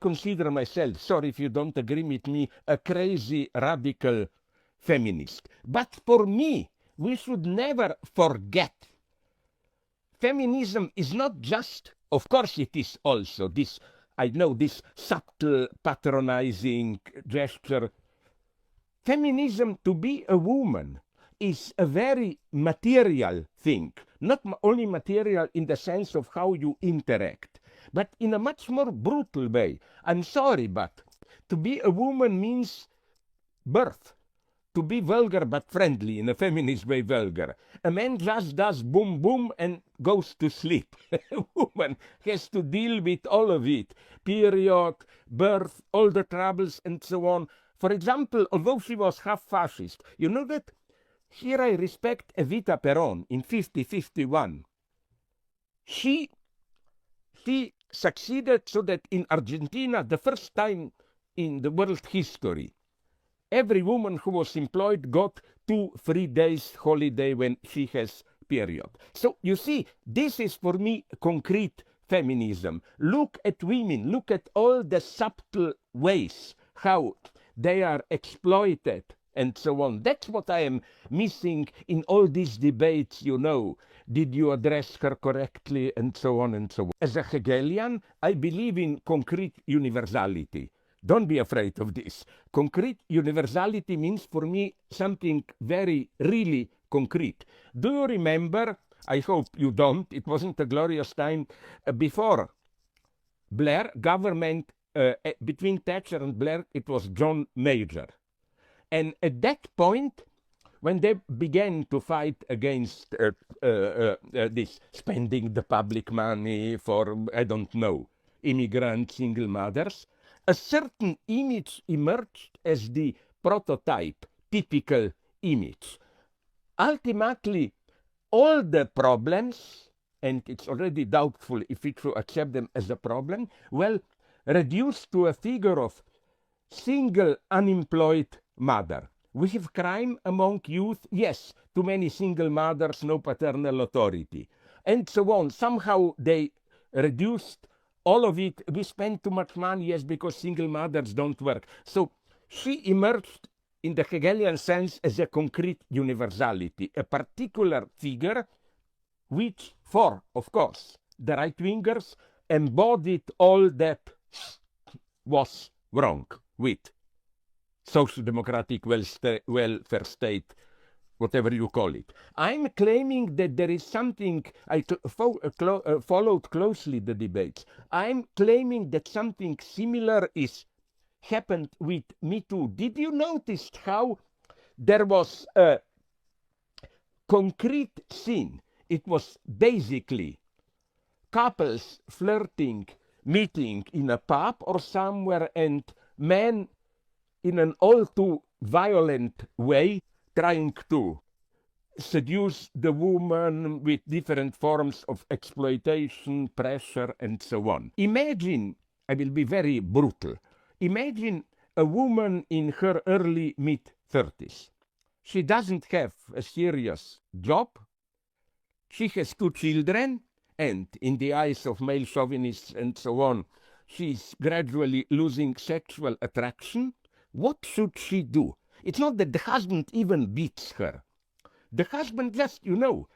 consider myself, sorry if you don't agree with me, a crazy radical feminist. But for me, we should never forget feminism is not just, of course it is also this, I know, this subtle patronizing gesture. Feminism, to be a woman, is a very material thing, not only material in the sense of how you interact, but in a much more brutal way. I'm sorry, but to be a woman means birth. To be vulgar but friendly, in a feminist way vulgar. A man just does boom boom and goes to sleep. A woman has to deal with all of it. Period, birth, all the troubles and so on. For example, although she was half fascist, you know that here I respect Evita Peron in 50-51. She succeeded so that in Argentina, the first time in the world history, every woman who was employed got 2-3 days holiday when she has period. So you see, this is for me concrete feminism. Look at women, look at all the subtle ways how they are exploited and so on. That's what I am missing in all these debates, you know. Did you address her correctly and so on and so on. As a Hegelian, I believe in concrete universality. Don't be afraid of this. Concrete universality means for me something very, really concrete. Do you remember, I hope you don't, it wasn't a glorious time before Blair, government, between Thatcher and Blair, it was John Major. And at that point, when they began to fight against this, spending the public money for, I don't know, immigrant single mothers, a certain image emerged as the prototype, typical image. Ultimately, all the problems, and it's already doubtful if we should accept them as a problem, well, reduced to a figure of single unemployed mother. We have crime among youth, yes, too many single mothers, no paternal authority, and so on. Somehow they reduced all of it. We spend too much money, yes, because single mothers don't work. So she emerged in the Hegelian sense as a concrete universality, a particular figure which, for, of course, the right-wingers, embodied all that was wrong with social democratic welfare state, whatever you call it. I'm claiming that there is something, I followed closely the debates, I'm claiming that something similar is happened with Me Too. Did you notice how there was a concrete scene? It was basically couples flirting, meeting in a pub or somewhere, and men in an all too violent way trying to seduce the woman with different forms of exploitation, pressure, and so on. Imagine, I will be very brutal, imagine a woman in her early mid-30s. She doesn't have a serious job. She has 2 children, and in the eyes of male chauvinists and so on, she's gradually losing sexual attraction. What should she do? It's not that the husband even beats her. The husband just, you know,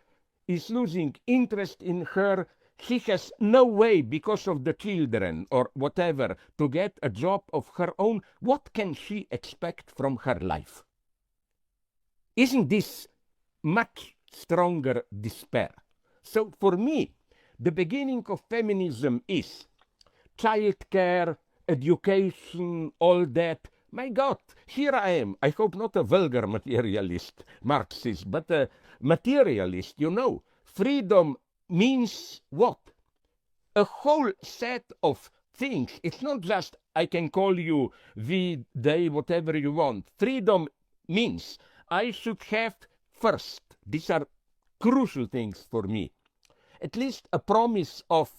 is losing interest in her. She has no way, because of the children or whatever, to get a job of her own. What can she expect from her life? Isn't this much stronger despair? So for me, the beginning of feminism is childcare, education, all that. My God, here I am. I hope not a vulgar materialist, Marxist, but a materialist. You know, freedom means what? A whole set of things. It's not just I can call you we, they, whatever you want. Freedom means I should have first, these are crucial things for me, at least a promise of,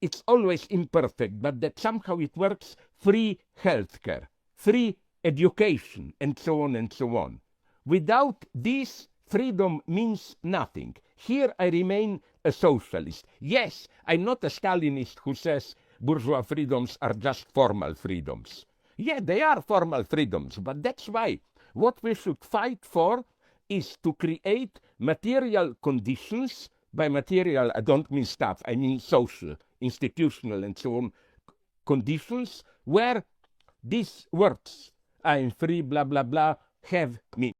it's always imperfect, but that somehow it works, free healthcare, free education, and so on and so on. Without this, freedom means nothing. Here I remain a socialist. Yes, I'm not a Stalinist who says bourgeois freedoms are just formal freedoms. Yeah, they are formal freedoms, but that's why what we should fight for is to create material conditions. By material, I don't mean stuff, I mean social, institutional, and so on, conditions where these words, I'm free, blah, blah, blah, have meaning.